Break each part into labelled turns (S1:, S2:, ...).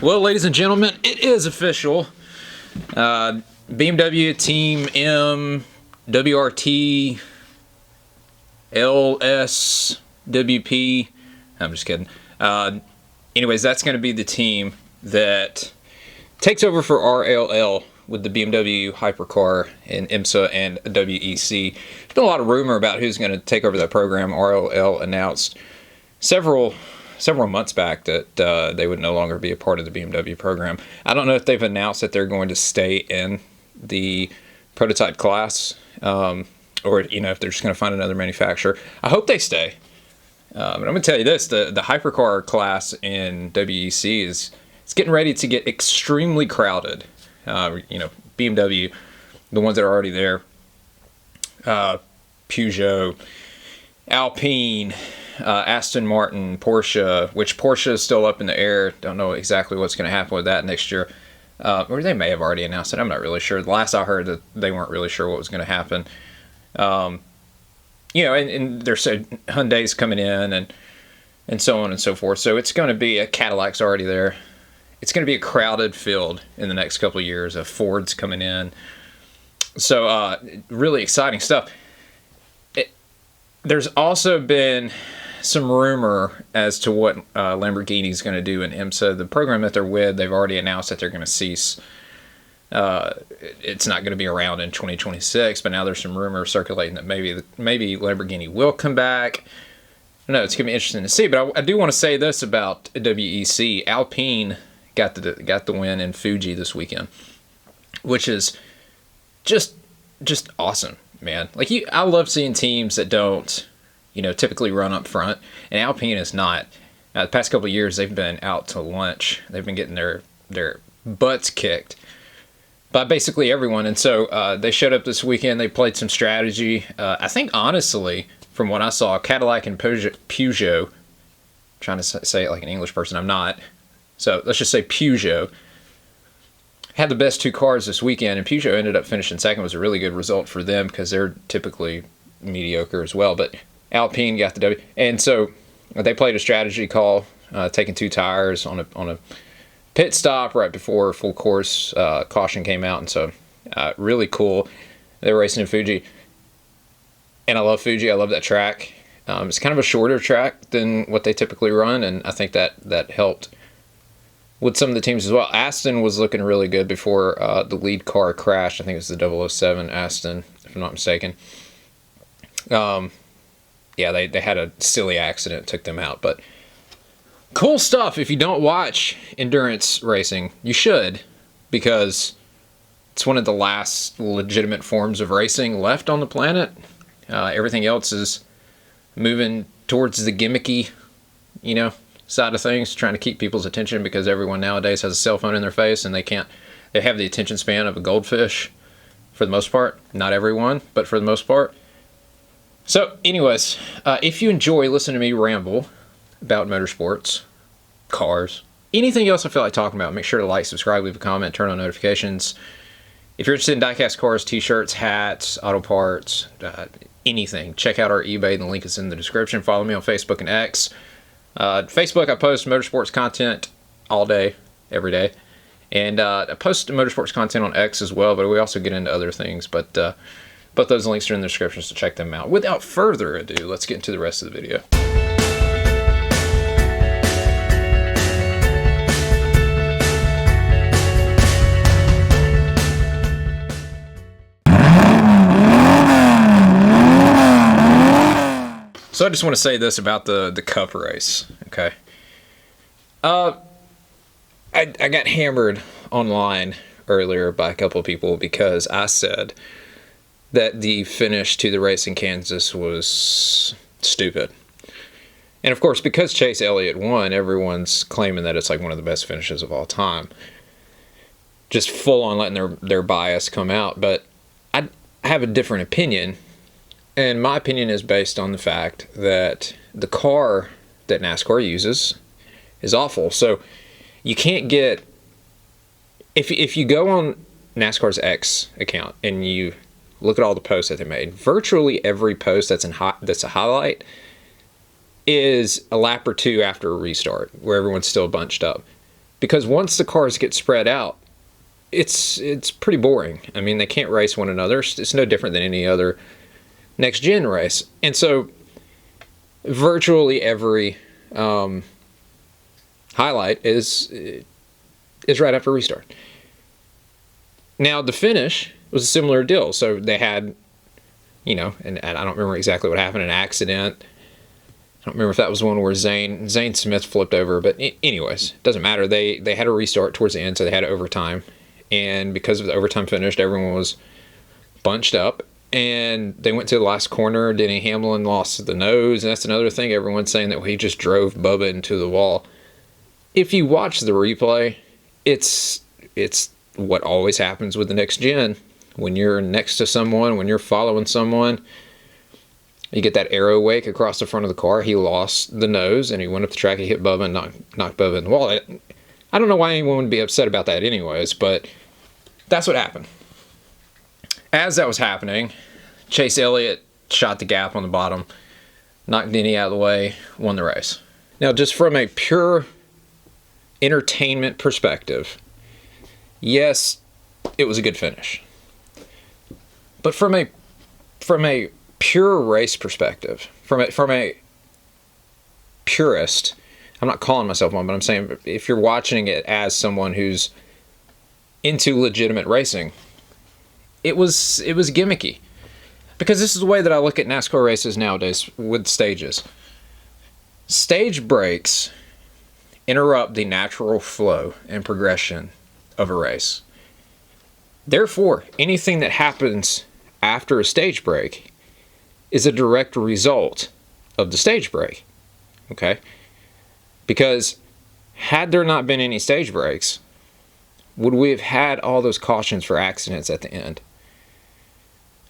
S1: Well, ladies and gentlemen, it is official. BMW Team M, WRT, LSWP. I'm just kidding. Anyways, that's going to be the team that takes over for RLL with the BMW hypercar in IMSA and WEC. There's been a lot of rumor about who's going to take over that program. RLL announced several months back that they would no longer be a part of the BMW program. I don't know if they've announced that they're going to stay in the prototype class, or if they're just going to find another manufacturer. I hope they stay. But I'm going to tell you this: the hypercar class in WEC it's getting ready to get extremely crowded. BMW, the ones that are already there, Peugeot, Alpine, Aston Martin, Porsche, which Porsche is still up in the air. Don't know exactly what's going to happen with that next year. Or they may have already announced it. I'm not really sure. The last I heard that they weren't really sure what was going to happen. And there's Hyundai's coming in and so on and so forth. So it's going to be Cadillac's already there. It's going to be a crowded field in the next couple of years. Ford's coming in. So really exciting stuff. There's also been some rumor as to what Lamborghini's going to do in IMSA. The program that they're with, they've already announced that they're going to cease. It's not going to be around in 2026, but now there's some rumors circulating that maybe Lamborghini will come back. No, it's going to be interesting to see. But I do want to say this about WEC. Alpine got the win in Fuji this weekend, which is just awesome, man. I love seeing teams that don't typically run up front, and Alpine is not. The past couple of years, they've been out to lunch. They've been getting their butts kicked by basically everyone, and so they showed up this weekend. They played some strategy. I think, honestly, from what I saw, Cadillac and Peugeot, trying to say it like an English person, I'm not. So let's just say Peugeot had the best two cars this weekend, and Peugeot ended up finishing second. It was a really good result for them because they're typically mediocre as well, but Alpine got the W. And so they played a strategy call, taking two tires on a pit stop right before full course caution came out. And so really cool. They were racing in Fuji. And I love Fuji. I love that track. It's kind of a shorter track than what they typically run, and I think that helped with some of the teams as well. Aston was looking really good before the lead car crashed. I think it was the 007 Aston, if I'm not mistaken. They had a silly accident, took them out. But cool stuff. If you don't watch endurance racing, you should, because it's one of the last legitimate forms of racing left on the planet. Everything else is moving towards the gimmicky, side of things, trying to keep people's attention because everyone nowadays has a cell phone in their face and they have the attention span of a goldfish for the most part. Not everyone, but for the most part. So anyways, if you enjoy listening to me ramble about motorsports, cars, anything else I feel like talking about, make sure to like, subscribe, leave a comment, turn on notifications. If you're interested in diecast cars, t-shirts, hats, auto parts, anything, check out our eBay. The link is in the description. Follow me on Facebook and X. Facebook, I post motorsports content all day, every day. And I post motorsports content on X as well, but we also get into other things. But both those links are in the description, so check them out. Without further ado, let's get into the rest of the video. So I just want to say this about the Cup race, okay? I got hammered online earlier by a couple of people because I said that the finish to the race in Kansas was stupid. And of course, because Chase Elliott won, everyone's claiming that it's like one of the best finishes of all time. Just full on letting their bias come out. But I have a different opinion. And my opinion is based on the fact that the car that NASCAR uses is awful. So you can't get... If you go on NASCAR's X account and you look at all the posts that they made, virtually every post that's a highlight is a lap or two after a restart where everyone's still bunched up. Because once the cars get spread out, it's pretty boring. I mean, they can't race one another. It's no different than any other next gen race. And so virtually every highlight is right after restart. Now the finish was a similar deal. So they had, and I don't remember exactly what happened, an accident. I don't remember if that was one where Zane Smith flipped over, but anyways, it doesn't matter. They had a restart towards the end, so they had overtime. And because of the overtime finished, everyone was bunched up. And they went to the last corner. Denny Hamlin lost the nose. And that's another thing. Everyone's saying that he just drove Bubba into the wall. If you watch the replay, it's what always happens with the next gen. When you're next to someone, when you're following someone, you get that arrow wake across the front of the car. He lost the nose, and he went up the track. He hit Bubba and knocked Bubba in the wall. I don't know why anyone would be upset about that anyways, but that's what happened. As that was happening, Chase Elliott shot the gap on the bottom, knocked Denny out of the way, won the race. Now, just from a pure entertainment perspective, yes, it was a good finish. But from a pure race perspective, from a purist, I'm not calling myself one, but I'm saying if you're watching it as someone who's into legitimate racing, it was gimmicky. Because this is the way that I look at NASCAR races nowadays with stages. Stage breaks interrupt the natural flow and progression of a race. Therefore, anything that happens after a stage break is a direct result of the stage break. Okay? Because had there not been any stage breaks, would we have had all those cautions for accidents at the end?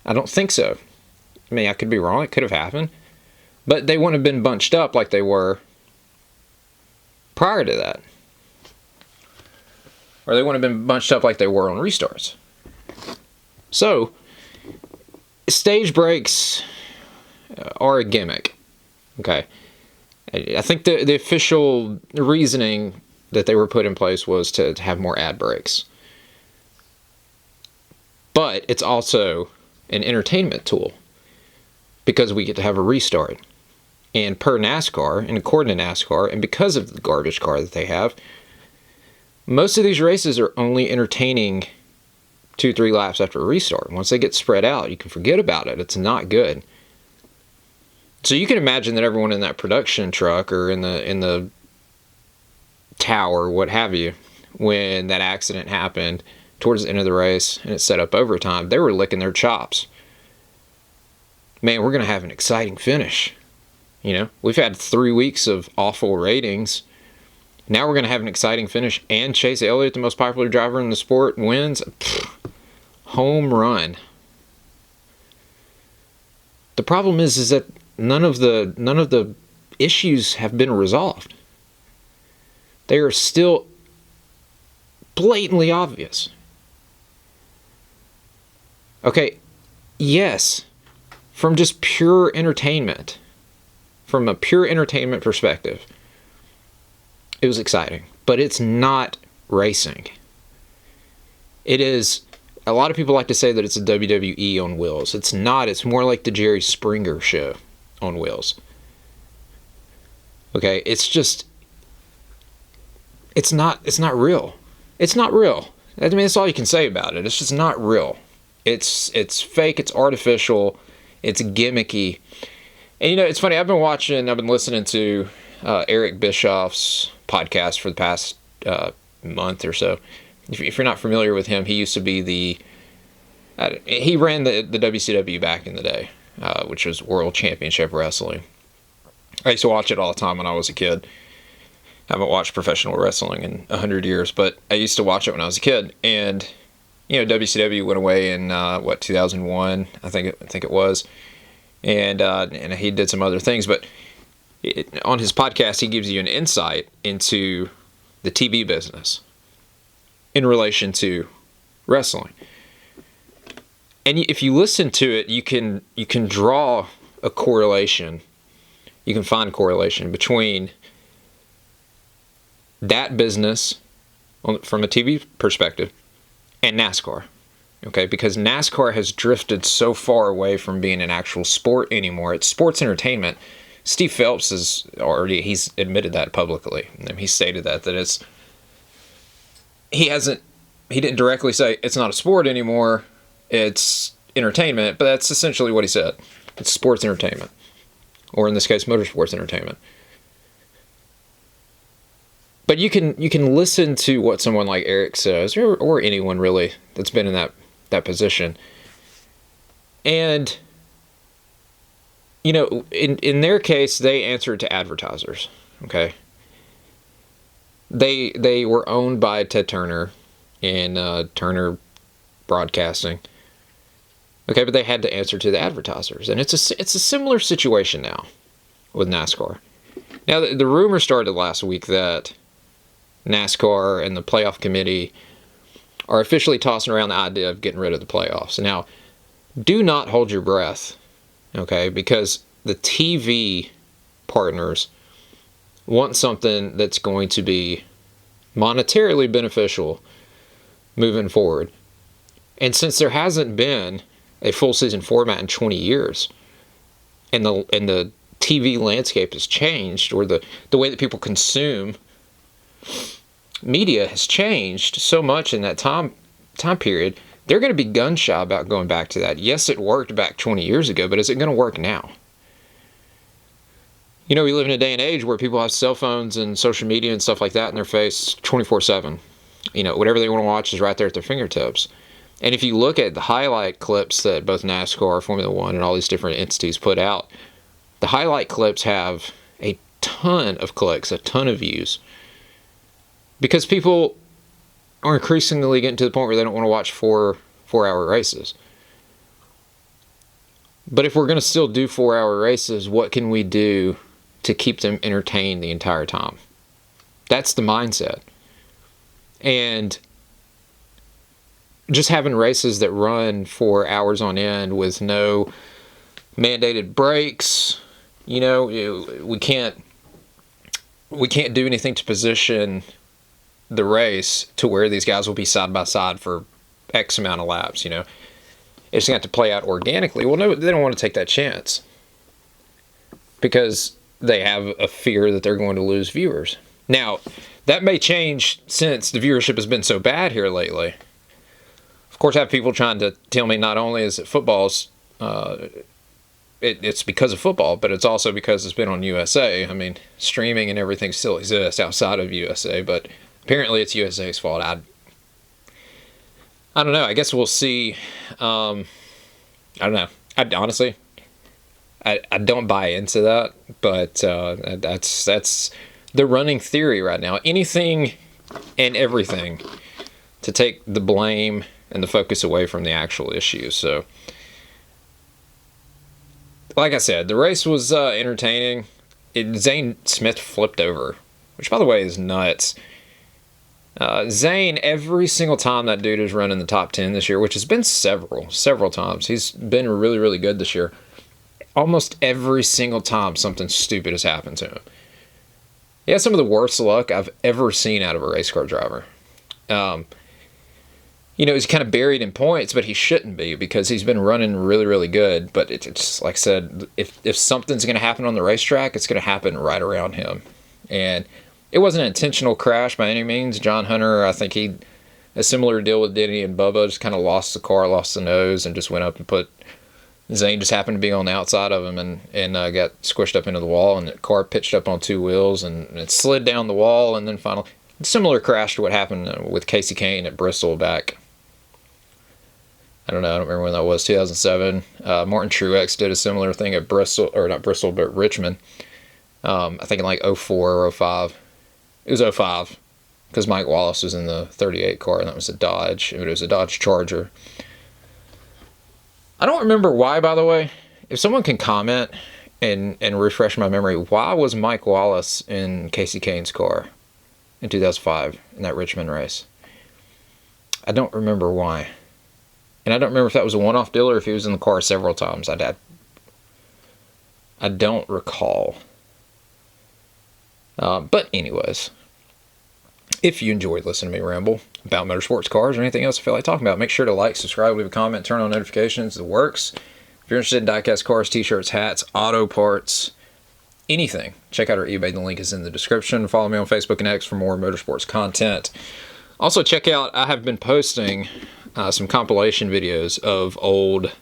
S1: I don't think so. I mean, I could be wrong. It could have happened. But they wouldn't have been bunched up like they were prior to that. Or they wouldn't have been bunched up like they were on restarts. So, stage breaks are a gimmick. Okay? I think the official reasoning that they were put in place was to have more ad breaks. But it's also an entertainment tool because we get to have a restart. And per NASCAR, and according to NASCAR, and because of the garbage car that they have, most of these races are only entertaining 2-3 laps after a restart. Once they get spread out, you can forget about it. It's not good. So you can imagine that everyone in that production truck or in the tower, what have you, when that accident happened towards the end of the race and it set up overtime, they were licking their chops. Man, we're going to have an exciting finish. We've had 3 weeks of awful ratings. Now we're going to have an exciting finish, and Chase Elliott, the most popular driver in the sport, wins. Home run. The problem is that none of the issues have been resolved. They are still blatantly obvious. Okay, yes, from just pure entertainment, from a pure entertainment perspective, it was exciting, but it's not racing. It is, a lot of people like to say that it's a WWE on wheels. It's not. It's more like the Jerry Springer show on wheels. Okay, it's just, it's not real. It's not real. I mean, that's all you can say about it. It's just not real. It's fake, it's artificial, it's gimmicky. And it's funny, I've been listening to Eric Bischoff's podcast for the past month or so. If you're not familiar with him, he used to be he ran the WCW back in the day, which was World Championship Wrestling. I used to watch it all the time when I was a kid. I haven't watched professional wrestling in 100 years, but I used to watch it when I was a kid. And, WCW went away in, 2001, I think it was. And he did some other things, but on his podcast, he gives you an insight into the TV business in relation to wrestling. And if you listen to it, you can draw a correlation. You can find a correlation between that business from a TV perspective, and NASCAR. Okay, because NASCAR has drifted so far away from being an actual sport anymore. It's sports entertainment. Steve Phelps he's admitted that publicly. He stated that he didn't directly say it's not a sport anymore, it's entertainment, but that's essentially what he said. It's sports entertainment. Or in this case, motorsports entertainment. But you can listen to what someone like Eric says, or anyone really that's been in that position. And, in their case, they answered to advertisers, okay? They were owned by Ted Turner and Turner Broadcasting. Okay, but they had to answer to the advertisers. And it's a similar situation now with NASCAR. Now, the rumor started last week that NASCAR and the playoff committee are officially tossing around the idea of getting rid of the playoffs. Now, do not hold your breath, okay? Because the TV partners want something that's going to be monetarily beneficial moving forward. And since there hasn't been a full season format in 20 years, and the TV landscape has changed, or the way that people consume media has changed so much in that time period, they're going to be gun shy about going back to that. Yes, it worked back 20 years ago, but is it going to work now? We live in a day and age where people have cell phones and social media and stuff like that in their face 24/7. Whatever they want to watch is right there at their fingertips. And if you look at the highlight clips that both NASCAR, Formula One, and all these different entities put out, the highlight clips have a ton of clicks, a ton of views. Because people are increasingly getting to the point where they don't want to watch four-hour races. But if we're going to still do 4-hour races, what can we do to keep them entertained the entire time? That's the mindset. And just having races that run for hours on end with no mandated breaks, we can't do anything to position the race to where these guys will be side by side for X amount of laps, It's going to have to play out organically. Well, no, they don't want to take that chance because they have a fear that they're going to lose viewers. Now, that may change since the viewership has been so bad here lately. Of course, I have people trying to tell me not only is it football's, it's because of football, but it's also because it's been on USA. I mean, streaming and everything still exists outside of USA, but apparently it's USA's fault. I don't know. I guess we'll see. I don't know. Honestly, I don't buy into that, but that's the running theory right now. Anything and everything to take the blame and the focus away from the actual issue. So, like I said, the race was entertaining. Zane Smith flipped over, which, by the way, is nuts. Zane, every single time that dude is running the top 10 this year, which has been several times. He's been really, really good this year. Almost every single time something stupid has happened to him. He has some of the worst luck I've ever seen out of a race car driver. He's kind of buried in points, but he shouldn't be because he's been running really, really good. But it's like I said, if something's going to happen on the racetrack, it's going to happen right around him. And it wasn't an intentional crash by any means. John Hunter, I think a similar deal with Denny and Bubba, just kind of lost the car, lost the nose, and just went up and put. Zane just happened to be on the outside of him and got squished up into the wall, and the car pitched up on two wheels and it slid down the wall, and then finally, similar crash to what happened with Casey Kane at Bristol back. I don't remember when that was, 2007. Martin Truex did a similar thing at Bristol, or not Bristol, but Richmond. I think in like 04 or 05. It was 05 because Mike Wallace was in the 38 car, and that was a Dodge. It was a Dodge Charger. I don't remember why, by the way. If someone can comment and refresh my memory, why was Mike Wallace in Casey Kane's car in 2005 in that Richmond race? I don't remember why. And I don't remember if that was a one-off deal or if he was in the car several times. I don't recall. But anyways, If you enjoyed listening to me ramble about motorsports, cars, or anything else I feel like talking about, make sure to like, subscribe, leave a comment, turn on notifications. It works. If you're interested in diecast cars, t-shirts, hats, auto parts, anything, check out our eBay. The link is in the description. Follow me on Facebook and X for more motorsports content. Also, check out, I have been posting some compilation videos of old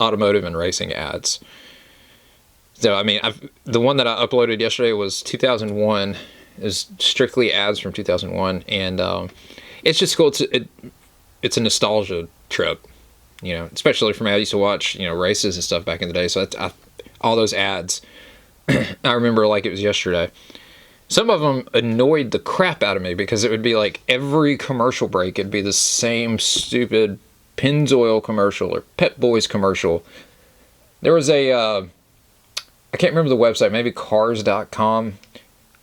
S1: automotive and racing ads. So, I mean, the one that I uploaded yesterday was 2001. Is strictly ads from 2001, and it's just cool. It's a nostalgia trip, you know, especially for me. I used to watch, you know, races and stuff back in the day, so all those ads, I remember like it was yesterday. Some of them annoyed the crap out of me because it would be like every commercial break, it'd be the same stupid Pennzoil commercial or Pep Boys commercial. There was a, I can't remember the website, maybe cars.com,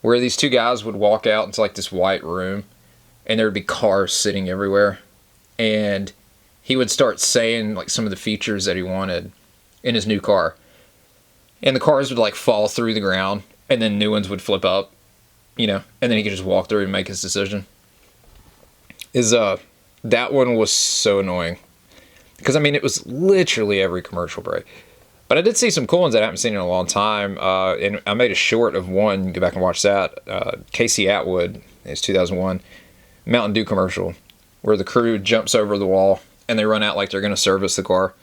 S1: where these two guys would walk out into like this white room and there would be cars sitting everywhere. And he would start saying like some of the features that he wanted in his new car. And the cars would like fall through the ground and then new ones would flip up, you know, and then he could just walk through and make his decision. That one was so annoying. Because I mean, it was literally every commercial break. But I did see some cool ones that I haven't seen in a long time, and I made a short of one. Go back and watch that. Casey Atwood, it's 2001, Mountain Dew commercial, where the crew jumps over the wall, and they run out like they're going to service the car.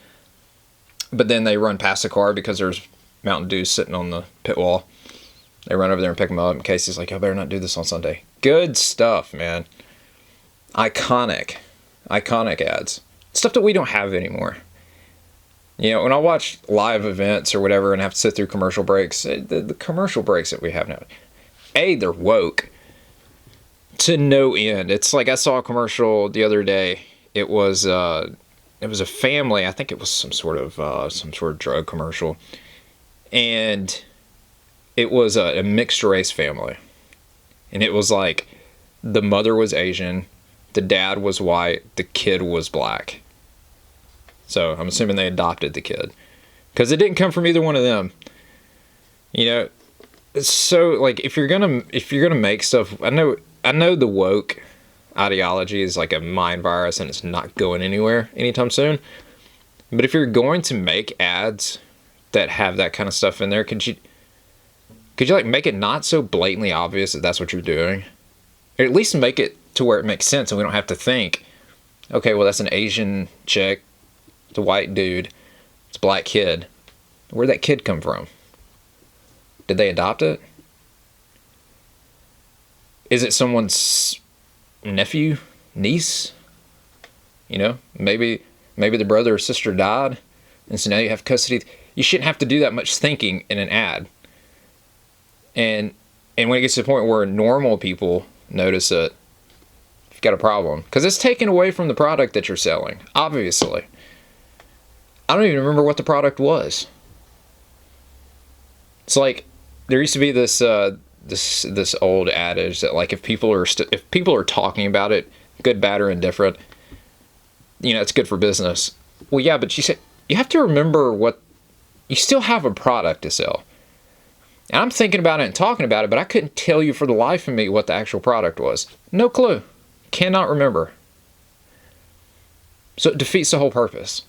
S1: But then they run past the car because there's Mountain Dew sitting on the pit wall. They run over there and pick them up, and Casey's like, I better not do this on Sunday. Good stuff, man. Iconic ads. Stuff that we don't have anymore. You know, when I watch live events or whatever and have to sit through commercial breaks, the commercial breaks that we have now, they're woke to no end. It's like I saw a commercial the other day. It was a family. I think it was some sort of drug commercial, and it was a mixed race family, and it was like the mother was Asian, the dad was white, the kid was black. So I'm assuming they adopted the kid because it didn't come from either one of them. You know, so like if you're gonna make stuff, I know the woke ideology is like a mind virus and it's not going anywhere anytime soon. But if you're going to make ads that have that kind of stuff in there, could you like make it not so blatantly obvious that that's what you're doing, or at least make it to where it makes sense and we don't have to think, okay, well that's an Asian chick. It's a white dude, it's a black kid. Where'd that kid come from? Did they adopt it? Is it someone's nephew, niece? You know, maybe the brother or sister died, and so now you have custody. You shouldn't have to do that much thinking in an ad. And when it gets to the point where normal people notice it, you've got a problem. Because it's taken away from the product that you're selling, obviously. I don't even remember what the product was. It's like there used to be this this old adage that like if people are talking about it, good, bad, or indifferent, you know, it's good for business. Well, yeah, but you have to remember what you still have a product to sell. And I'm thinking about it and talking about it, but I couldn't tell you for the life of me what the actual product was. No clue. Cannot remember. So it defeats the whole purpose.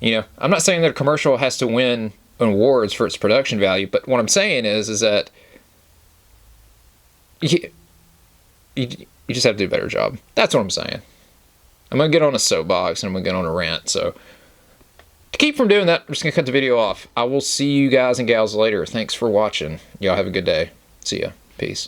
S1: You know, I'm not saying that a commercial has to win awards for its production value, but what I'm saying is that you just have to do a better job. That's what I'm saying. I'm going to get on a soapbox and I'm going to get on a rant. So to keep from doing that, I'm just going to cut the video off. I will see you guys and gals later. Thanks for watching. Y'all have a good day. See ya. Peace.